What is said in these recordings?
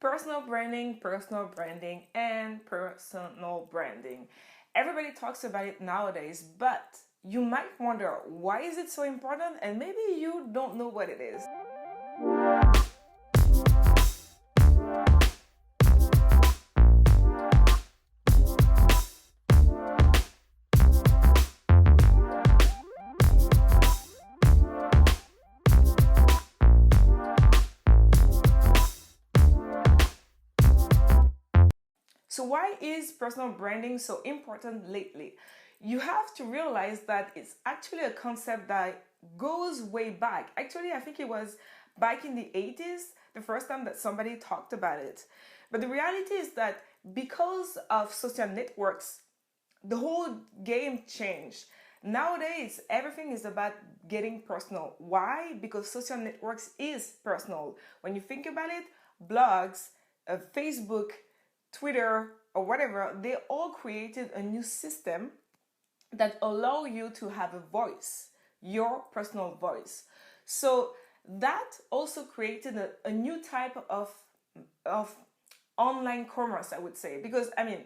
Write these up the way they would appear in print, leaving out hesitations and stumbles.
Personal branding, and personal branding. Everybody talks about it nowadays, but you might wonder, why is it so important? And maybe you don't know what it is. So why is personal branding so important lately? You have to realize that it's actually a concept that goes way back. Actually, I think it was back in the 80s, the first time that somebody talked about it. But the reality is that because of social networks, the whole game changed. Nowadays, everything is about getting personal. Why? Because social networks is personal. When you think about it, blogs, Facebook, Twitter, or whatever, they all created a new system that allow you to have a voice, your personal voice. So that also created a new type of online commerce, I would say. Because, I mean,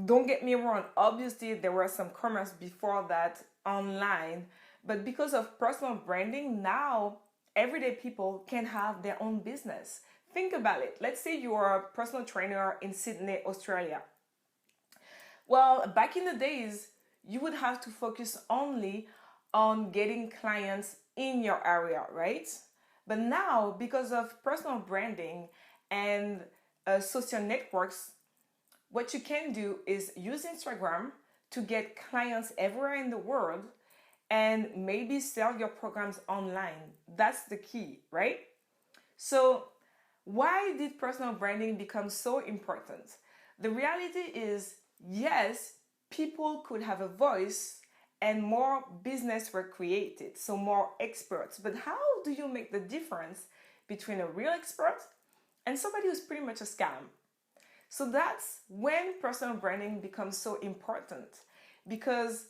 don't get me wrong, obviously there was some commerce before that online, but because of personal branding, now everyday people can have their own business. Think about it. Let's say you are a personal trainer in Sydney, Australia. Well, back in the days, you would have to focus only on getting clients in your area, right? But now, because of personal branding and social networks, what you can do is use Instagram to get clients everywhere in the world and maybe sell your programs online. That's the key, right? So why did personal branding become so important? The reality is, yes, people could have a voice and more business were created, so more experts. But how do you make the difference between a real expert and somebody who's pretty much a scam? So that's when personal branding becomes so important, because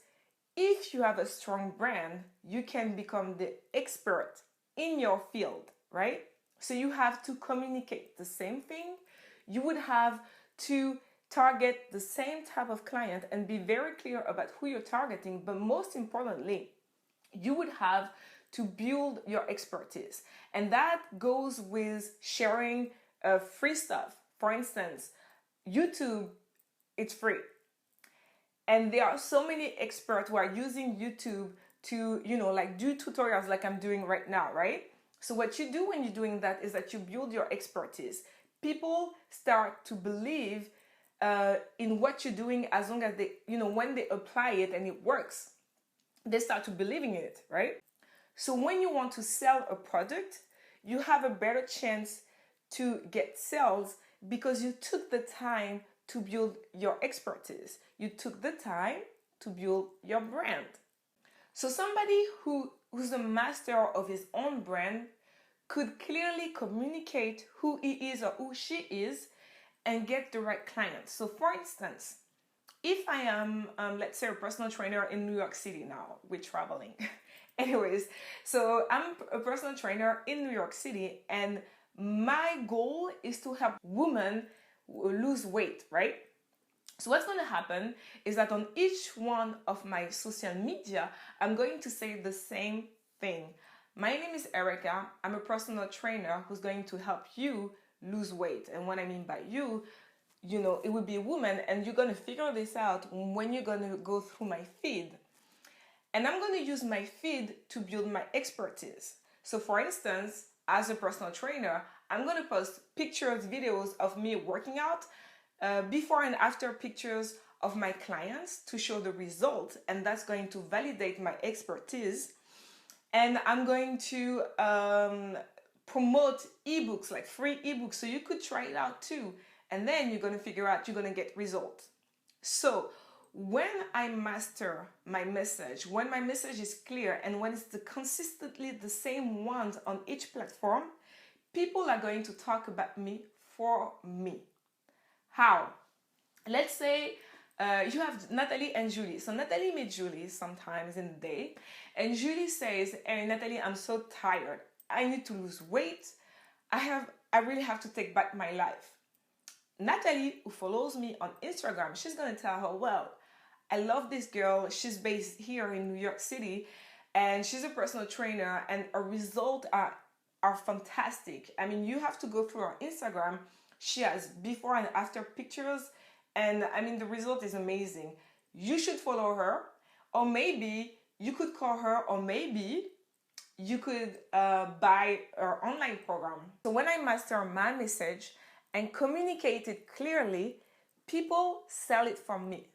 if you have a strong brand, you can become the expert in your field, right? So you have to communicate the same thing. You would have to target the same type of client and be very clear about who you're targeting. But most importantly, you would have to build your expertise. And that goes with sharing free stuff. For instance, YouTube, it's free. And there are so many experts who are using YouTube to, like do tutorials like I'm doing right now, right? So what you do when you're doing that is that you build your expertise. People start to believe in what you're doing as long as they, when they apply it and it works, they start to believing in it, right? So when you want to sell a product, you have a better chance to get sales because you took the time to build your expertise. You took the time to build your brand. So somebody who's a master of his own brand could clearly communicate who he is or who she is and get the right clients. So for instance, if I am, let's say, a personal trainer in New York City now, we're traveling. Anyways, so I'm a personal trainer in New York City and my goal is to help women lose weight, right? So what's going to happen is that on each one of my social media, I'm going to say the same thing. My name is Erika. I'm a personal trainer who's going to help you lose weight. And what I mean by you, it would be a woman, and you're going to figure this out when you're going to go through my feed. And I'm going to use my feed to build my expertise. So for instance, as a personal trainer, I'm going to post pictures, videos of me working out, before and after pictures of my clients to show the result, and that's going to validate my expertise. And I'm going to promote ebooks, like free ebooks, so you could try it out too. And then you're going to figure out you're going to get results. So when I master my message, when my message is clear and when it's consistently the same ones on each platform, people are going to talk about me for me. How? Let's say you have Natalie and Julie. So Natalie meets Julie sometimes in the day. And Julie says, "Hey, Natalie, I'm so tired. I need to lose weight. I have I really have to take back my life. Natalie, who follows me on Instagram, she's going to tell her, well, I love this girl. She's based here in New York City and she's a personal trainer and her results are fantastic. I mean, you have to go through her Instagram. She has before and after pictures and I mean, the result is amazing. You should follow her, or maybe you could call her, or maybe you could buy her online program. So when I master my message and communicate it clearly, people sell it from me.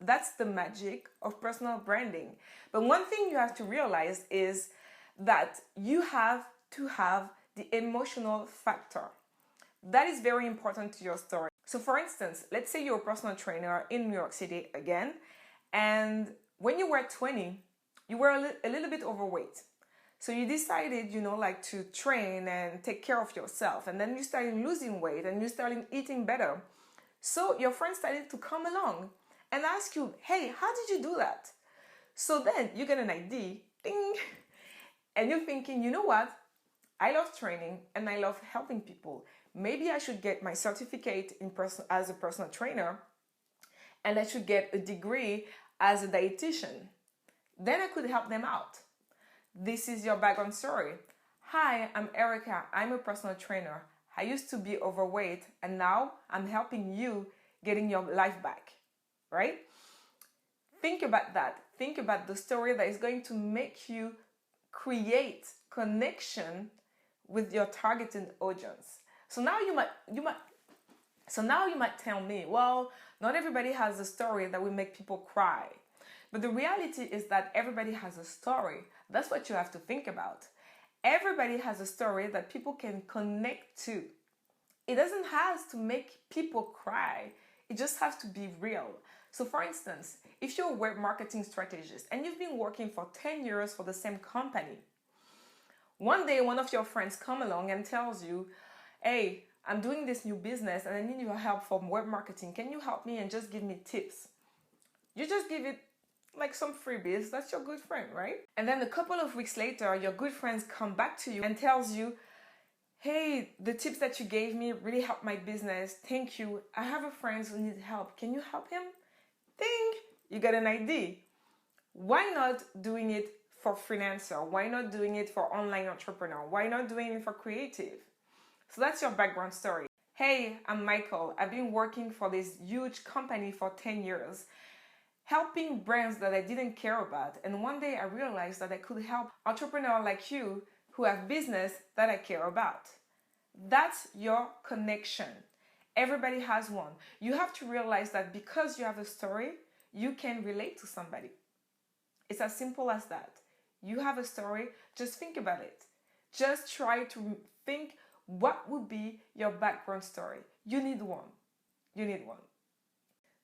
That's the magic of personal branding. But one thing you have to realize is that you have to have the emotional factor. That is very important to your story. So for instance, let's say you're a personal trainer in New York City again, and when you were 20, you were a little bit overweight. So you decided, like to train and take care of yourself. And then you started losing weight and you started eating better. So your friends started to come along and ask you, hey, how did you do that? So then you get an idea, ding, and you're thinking, you know what? I love training and I love helping people. Maybe I should get my certificate as a personal trainer and I should get a degree as a dietitian. Then I could help them out. This is your background story. Hi, I'm Erika. I'm a personal trainer. I used to be overweight and now I'm helping you getting your life back, right? Think about that. Think about the story that is going to make you create connection with your targeted audience. So now you might tell me, well, not everybody has a story that will make people cry. But the reality is that everybody has a story. That's what you have to think about. Everybody has a story that people can connect to. It doesn't have to make people cry. It just has to be real. So for instance, if you're a web marketing strategist and you've been working for 10 years for the same company, one day one of your friends come along and tells you, hey, I'm doing this new business and I need your help for web marketing. Can you help me and just give me tips? You just give it like some freebies. That's your good friend, right? And then a couple of weeks later, your good friends come back to you and tells you, hey, the tips that you gave me really helped my business. Thank you. I have a friend who needs help. Can you help him? Ding! You got an idea. Why not doing it for freelancer? Why not doing it for online entrepreneur? Why not doing it for creative? So that's your background story. Hey, I'm Michael. I've been working for this huge company for 10 years, helping brands that I didn't care about. And one day I realized that I could help entrepreneurs like you who have business that I care about. That's your connection. Everybody has one. You have to realize that because you have a story, you can relate to somebody. It's as simple as that. You have a story, just think about it. Just try to think what would be your background story. You need one. You need one.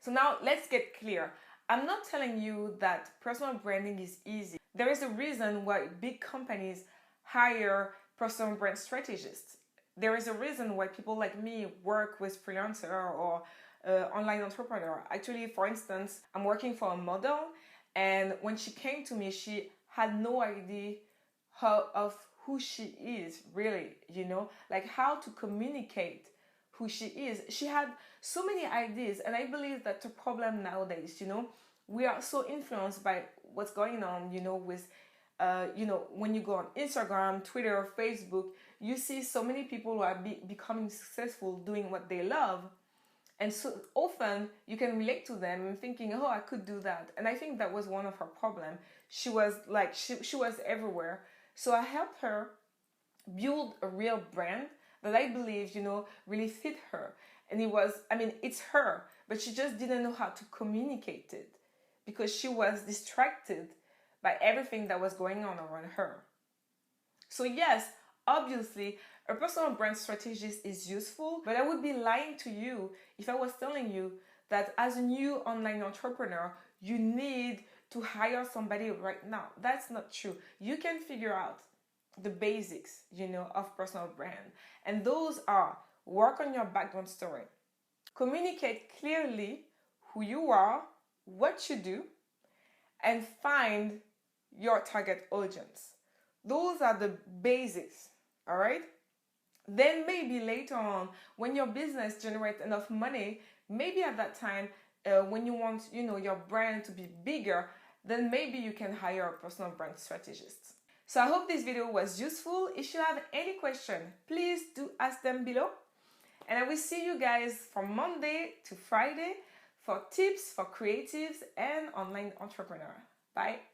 So now let's get clear. I'm not telling you that personal branding is easy. There is a reason why big companies hire personal brand strategists. There is a reason why people like me work with freelancer or online entrepreneur. Actually, for instance, I'm working for a model, and when she came to me, she had no idea of who she is really, like how to communicate who she is. She had so many ideas, and I believe that's a problem nowadays. We are so influenced by what's going on, with when you go on Instagram, Twitter, Facebook, you see so many people who are becoming successful doing what they love. And so often you can relate to them and thinking, oh, I could do that. And I think that was one of her problems. She was like, she was everywhere. So I helped her build a real brand that I believe, really fit her. And it's her, but she just didn't know how to communicate it because she was distracted by everything that was going on around her. So yes, obviously, a personal brand strategist is useful, but I would be lying to you if I was telling you that as a new online entrepreneur, you need to hire somebody right now. That's not true. You can figure out the basics, of personal brand. And those are: work on your background story, communicate clearly who you are, what you do, and find your target audience. Those are the basics, all right? Then maybe later on, when your business generates enough money, maybe at that time, when you want, your brand to be bigger, then maybe you can hire a personal brand strategist. So I hope this video was useful. If you have any question, please do ask them below. And I will see you guys from Monday to Friday for tips for creatives and online entrepreneurs. Bye.